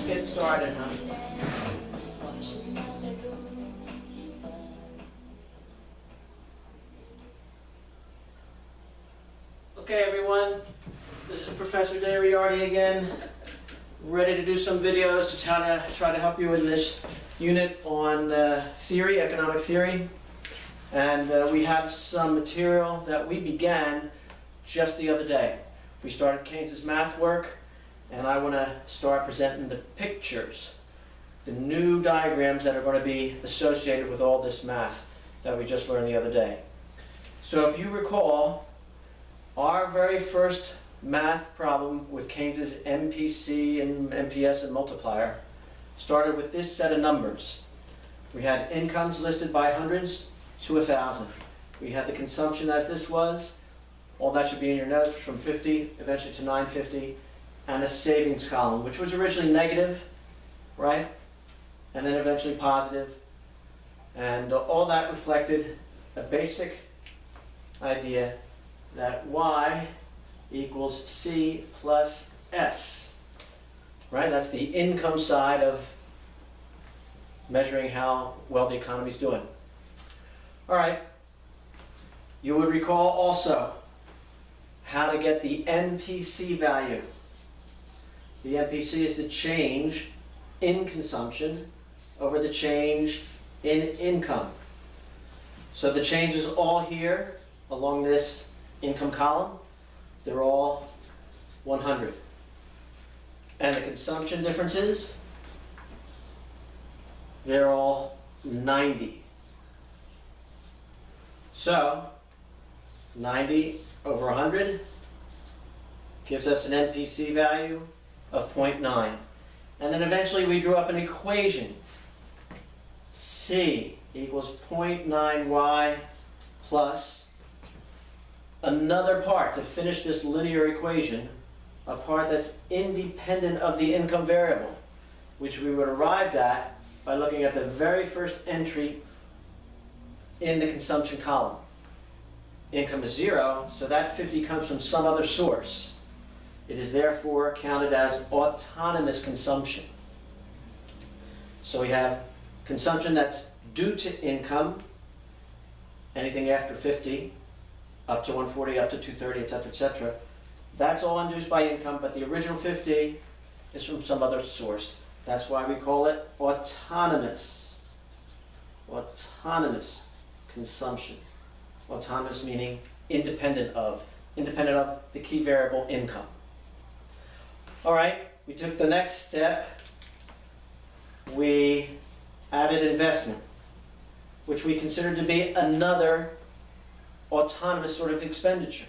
Get started, huh? Okay, everyone, this is Professor Dariardi again, ready to do some videos to try to help you in this unit on theory, economic theory. And we have some material that we began just the other day. We started Keynes's math work, and I want to start presenting the pictures, the new diagrams that are going to be associated with all this math that we just learned the other day. So if you recall, our very first math problem with Keynes's MPC and MPS and multiplier started with this set of numbers. We had incomes listed by hundreds to 1,000. We had the consumption as this was. All that should be in your notes, from 50 eventually to 950, and a savings column, which was originally negative, right? And then eventually positive. And all that reflected a basic idea that y equals C plus S, right? That's the income side of measuring how well the economy is doing. All right, you would recall also how to get the MPC value. The MPC is the change in consumption over the change in income. So the change is all here along this income column. They're all 100. And the consumption differences, they're all 90. So 90 over 100 gives us an MPC value of 0.9. And then eventually we drew up an equation. C equals 0.9y plus another part to finish this linear equation, a part that's independent of the income variable, which we would arrive at by looking at the very first entry in the consumption column. Income is 0, so that 50 comes from some other source. It is therefore counted as autonomous consumption. So we have consumption that's due to income, anything after 50, up to 140, up to 230, etc., etc. That's all induced by income, but the original 50 is from some other source. That's why we call it autonomous. Autonomous consumption. Autonomous meaning independent of the key variable income. All right, we took the next step. We added investment, which we considered to be another autonomous sort of expenditure.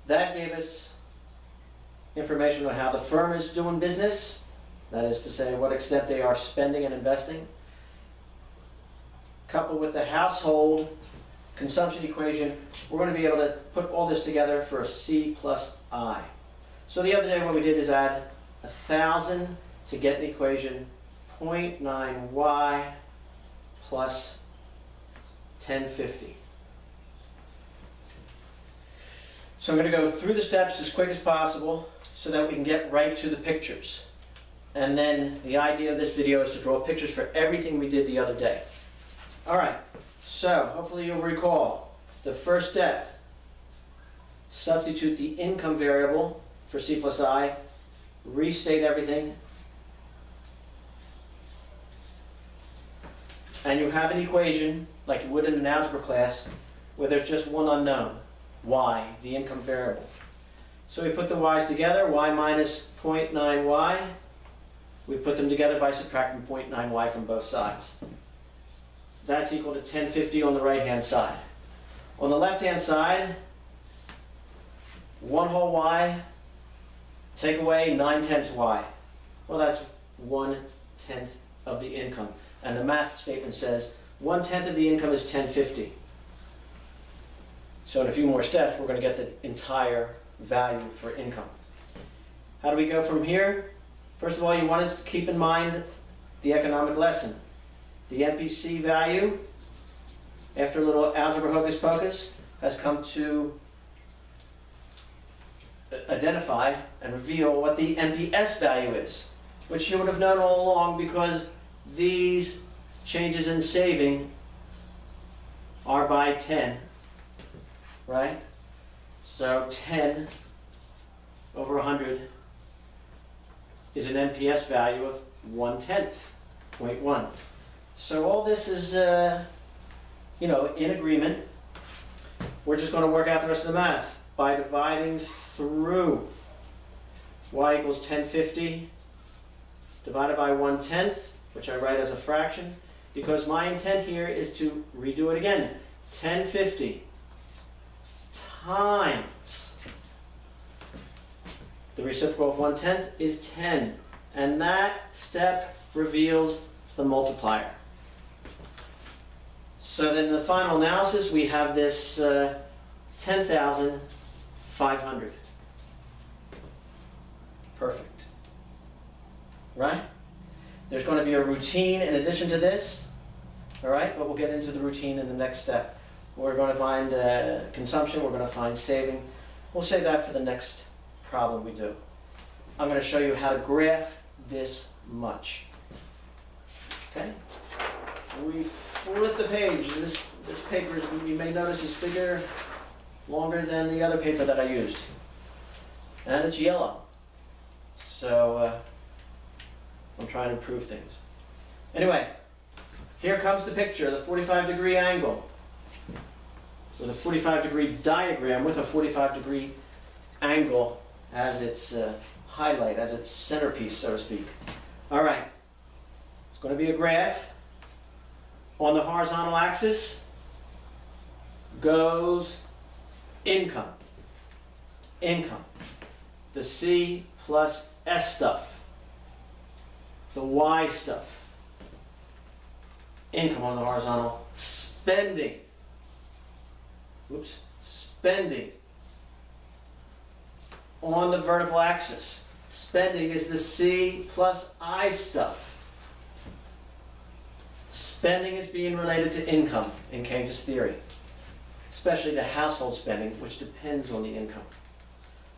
That gave us information on how the firm is doing business, that is to say, what extent they are spending and investing, coupled with the household consumption equation. We're going to be able to put all this together for a C plus I. So the other day what we did is add 1,000 to get an equation 0.9y plus 1050. So I'm going to go through the steps as quick as possible so that we can get right to the pictures. And then the idea of this video is to draw pictures for everything we did the other day. All right, so hopefully you'll recall the first step. Substitute the income variable for C plus I, restate everything, and you have an equation like you would in an algebra class where there's just one unknown, y, the income variable. So we put the y's together, y minus 0.9y. We put them together by subtracting 0.9y from both sides. That's equal to 1050 on the right-hand side. On the left-hand side, 1 whole y, take away 9/10 y. Well, that's 1/10 of the income. And the math statement says 1/10 of the income is 1050. So in a few more steps, we're going to get the entire value for income. How do we go from here? First of all, you want to keep in mind the economic lesson. The MPC value, after a little algebra hocus pocus, has come to identify and reveal what the MPS value is. which you would have known all along because these changes in saving are by 10, right? So 10 over 100 is an NPS value of 1/10, 0.1. So all this is, in agreement. We're just going to work out the rest of the math by dividing through. Y equals 1050 divided by 1/10, which I write as a fraction, because my intent here is to redo it again. 1050 times the reciprocal of 1/10 is 10, and that step reveals the multiplier. So then in the final analysis, we have this 10,500. Perfect. Right? There's going to be a routine in addition to this, all right? But we'll get into the routine in the next step. We're going to find consumption, we're going to find saving. We'll save that for the next problem we do. I'm going to show you how to graph this much. Okay? We flip the page. This paper, you may notice, is bigger, longer than the other paper that I used. And it's yellow. So I'm trying to improve things. Anyway, here comes the picture, the 45-degree angle. With a 45-degree diagram with a 45-degree angle as its highlight, as its centerpiece, so to speak. All right. It's going to be a graph. On the horizontal axis goes income. Income. The C plus S stuff. The Y stuff. Income on the horizontal. Spending. Whoops. Spending. On the vertical axis. Spending is the C plus I stuff. Spending is being related to income in Keynes' theory, especially the household spending, which depends on the income.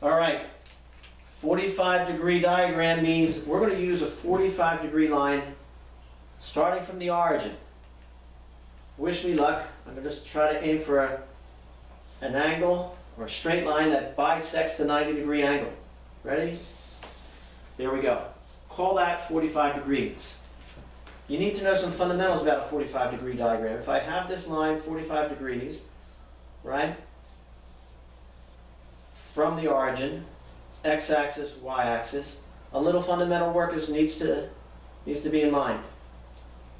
All right, 45-degree diagram means we're going to use a 45-degree line starting from the origin. Wish me luck. I'm going to just try to aim for an angle or a straight line that bisects the 90-degree angle. Ready? There we go. Call that 45 degrees. You need to know some fundamentals about a 45-degree diagram. If I have this line 45 degrees, right, from the origin, x-axis, y-axis, a little fundamental work needs to be in mind.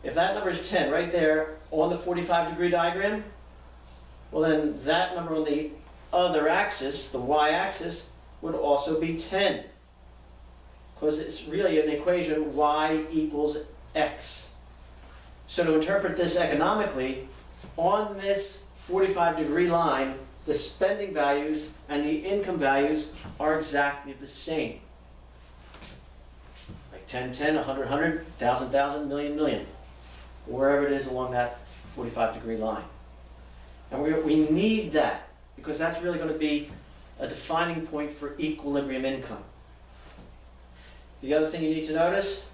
If that number is 10 right there on the 45-degree diagram, well then that number on the other axis, the y-axis, would also be 10. Because it's really an equation y equals x. So to interpret this economically, on this 45-degree line, the spending values and the income values are exactly the same. Like 10, 10, 100, 100, 1,000, 1,000, million, million. Wherever it is along that 45-degree line. And we need that, because that's really going to be a defining point for equilibrium income. The other thing you need to notice,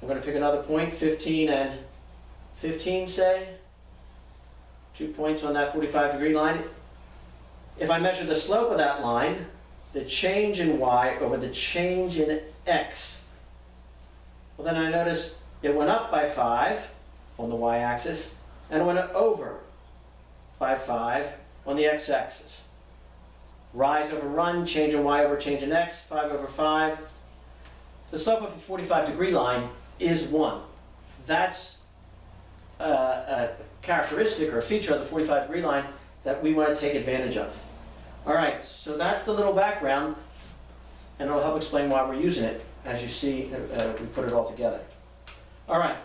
I'm going to pick another point, 15 and 15, say. 2 points on that 45-degree line. If I measure the slope of that line, the change in y over the change in x, well then I notice it went up by 5 on the y-axis, and it went over by 5 on the x-axis. Rise over run, change in y over change in x, 5 over 5. The slope of a 45-degree line is 1. That's a characteristic or a feature of the 45-degree line that we want to take advantage of. All right, so that's the little background, and it'll help explain why we're using it. As you see, we put it all together. All right,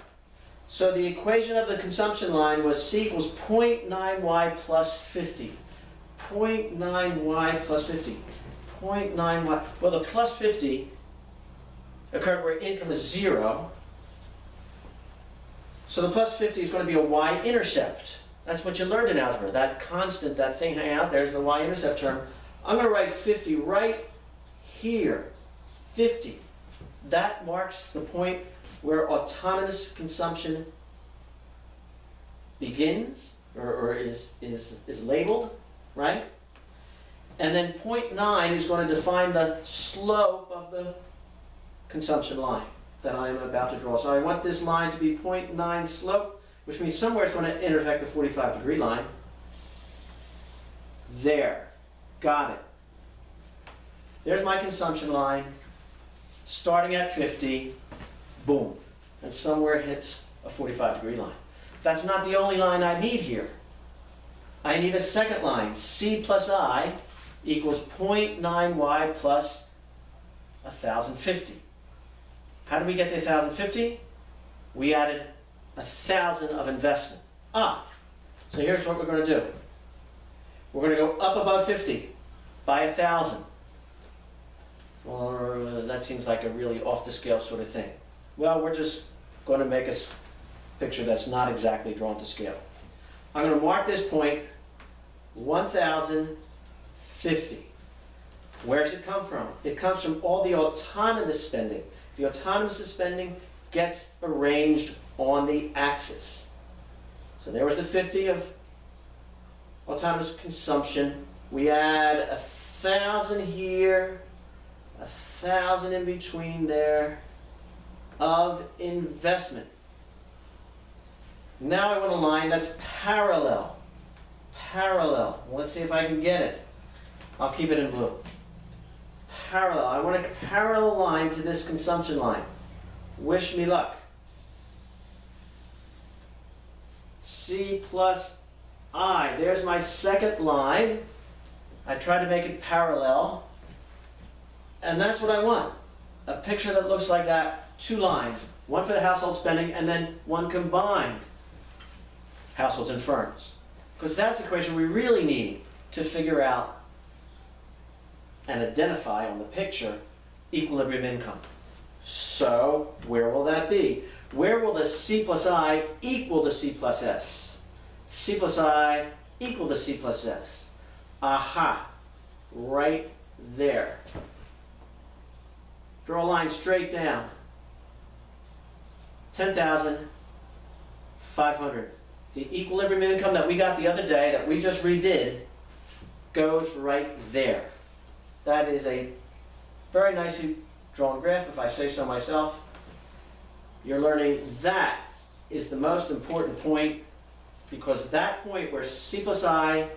so the equation of the consumption line was C equals 0.9y plus 50. 0.9y plus 50. 0.9y, well the plus 50 occurred where income is 0. So the plus 50 is going to be a y-intercept. That's what you learned in algebra. That constant, that thing hanging out there is the y-intercept term. I'm going to write 50 right here. 50. that marks the point where autonomous consumption begins, or is labeled, right? And then point 9 is going to define the slope of the consumption line that I am about to draw. So I want this line to be 0.9 slope, which means somewhere it's going to intersect the 45-degree line. There. Got it. There's my consumption line, starting at 50, boom. And somewhere it hits a 45-degree line. That's not the only line I need here. I need a second line, C plus I equals 0.9y plus 1,050. How did we get to 1,050? We added 1,000 of investment. So here's what we're going to do. We're going to go up above 50 by 1,000. Or that seems like a really off-the-scale sort of thing. Well, we're just going to make a picture that's not exactly drawn to scale. I'm going to mark this point 1,050. Where does it come from? It comes from all the autonomous spending. The autonomous spending gets arranged on the axis. So there was the 50 of autonomous consumption. We add 1,000 here, 1,000 in between there of investment. Now I want a line that's parallel. Parallel. Let's see if I can get it. I'll keep it in blue. Parallel. I want a parallel line to this consumption line. Wish me luck. C plus I. There's my second line. I tried to make it parallel. And that's what I want. A picture that looks like that. Two lines. One for the household spending and then one combined. Households and firms. Because that's the equation we really need to figure out and identify on the picture equilibrium income. So where will that be? Where will the C plus I equal the C plus S? C plus I equal the C plus S. Aha, right there. Draw a line straight down. 10,500. The equilibrium income that we got the other day, that we just redid, goes right there. That is a very nicely drawn graph, if I say so myself. You're learning that is the most important point, because that point where C plus I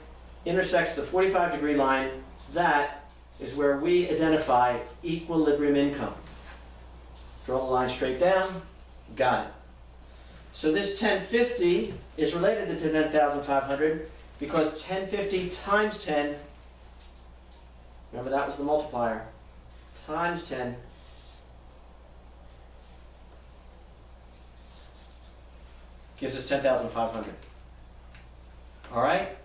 intersects the 45-degree line, that is where we identify equilibrium income. Draw the line straight down. Got it. So this 1050 is related to 10,500 because 1050 times 10, remember that was the multiplier, times 10 gives us 10,500. All right?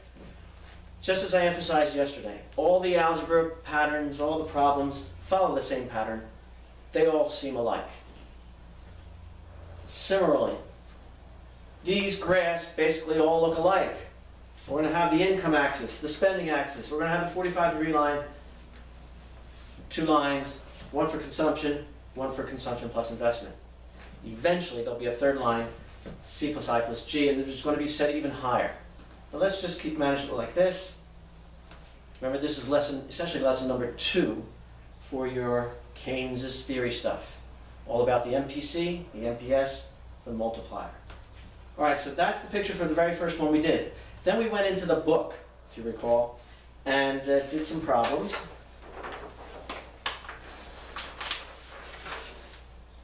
Just as I emphasized yesterday, all the algebra patterns, all the problems follow the same pattern. They all seem alike. Similarly, these graphs basically all look alike. We're going to have the income axis, the spending axis. We're going to have the 45-degree line, two lines, one for consumption plus investment. Eventually, there'll be a third line, C plus I plus G, and it's going to be set even higher. But let's just keep managing it like this. Remember, this is essentially lesson number 2 for your Keynes' theory stuff. All about the MPC, the MPS, the multiplier. All right, so that's the picture for the very first one we did. Then we went into the book, if you recall, and did some problems.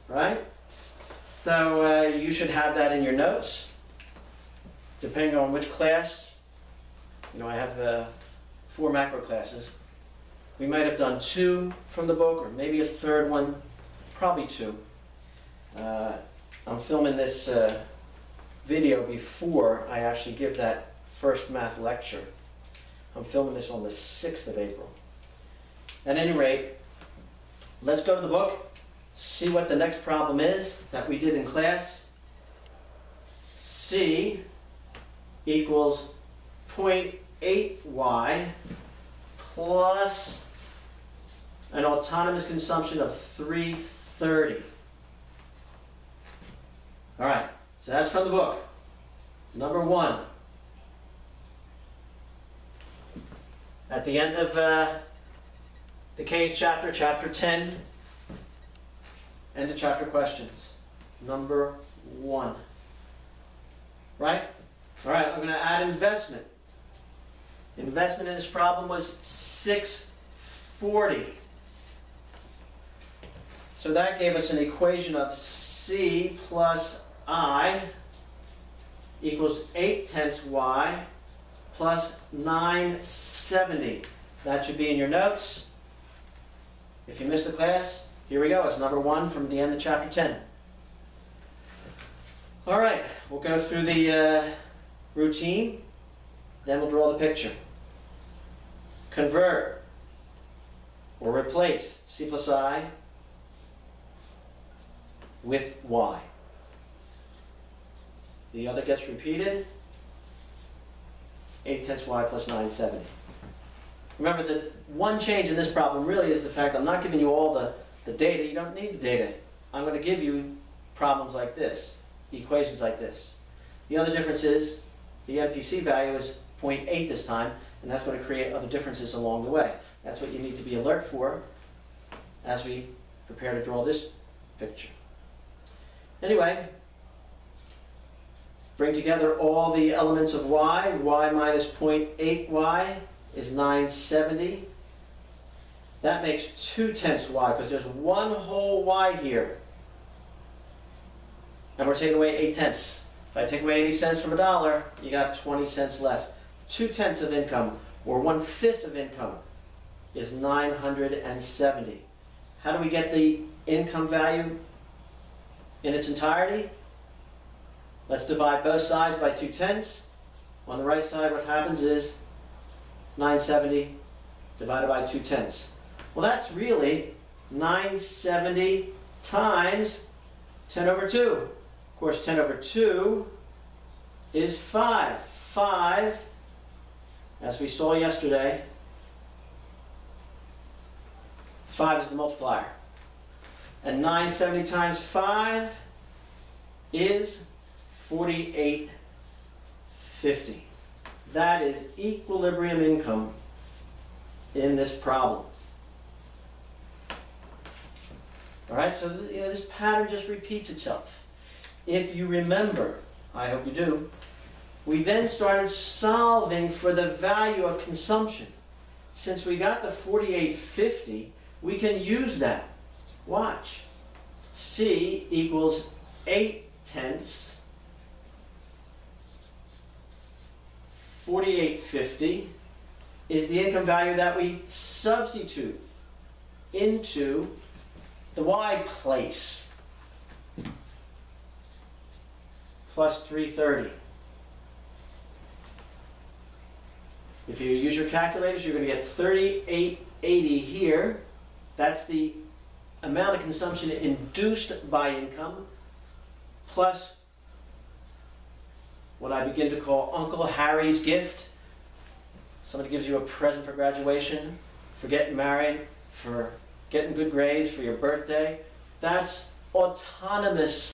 Right? So you should have that in your notes, depending on which class. You know, I have 4 macro classes. We might have done 2 from the book, or maybe a third one, probably 2. I'm filming this video before I actually give that first math lecture. I'm filming this on the 6th of April. At any rate, let's go to the book, see what the next problem is that we did in class. C equals 0.8y plus an autonomous consumption of 3 30. All right, so that's from the book. Number 1. At the end of the Keynes chapter, chapter 10, end of chapter questions. Number 1. Right? All right, I'm going to add investment. Investment in this problem was 640. So that gave us an equation of C plus I equals 8/10 Y plus 970. That should be in your notes. If you missed the class, here we go. It's number 1 from the end of chapter 10. All right, we'll go through the routine, then we'll draw the picture. Convert or replace C plus I with Y. The other gets repeated. 8/10 Y plus 970. Remember that one change in this problem really is the fact I'm not giving you all the data. You don't need the data. I'm going to give you problems like this, equations like this. The other difference is the MPC value is 0.8 this time, and that's going to create other differences along the way. That's what you need to be alert for as we prepare to draw this picture. Anyway, bring together all the elements of y. Y minus 0.8y is 970. That makes 2/10 y, because there's one whole y here. And we're taking away 8/10. If I take away 80 cents from a dollar, you got 20 cents left. 2/10 of income, or 1/5 of income, is 970. How do we get the income value in its entirety? Let's divide both sides by 2/10. On the right side, what happens is 970 divided by 2/10. Well, that's really 970 times 10 over 2. Of course, 10 over 2 is 5. 5, as we saw yesterday, 5 is the multiplier. And 970 times 5 is 4850. That is equilibrium income in this problem. All right, so this pattern just repeats itself. If you remember, I hope you do, we then started solving for the value of consumption. Since we got the 4850, we can use that. Watch. C equals 8/10. 4850 is the income value that we substitute into the y place. Plus 330. If you use your calculators, you're going to get 3880 here. That's the amount of consumption induced by income, plus what I begin to call Uncle Harry's gift. Somebody gives you a present for graduation, for getting married, for getting good grades, for your birthday. That's autonomous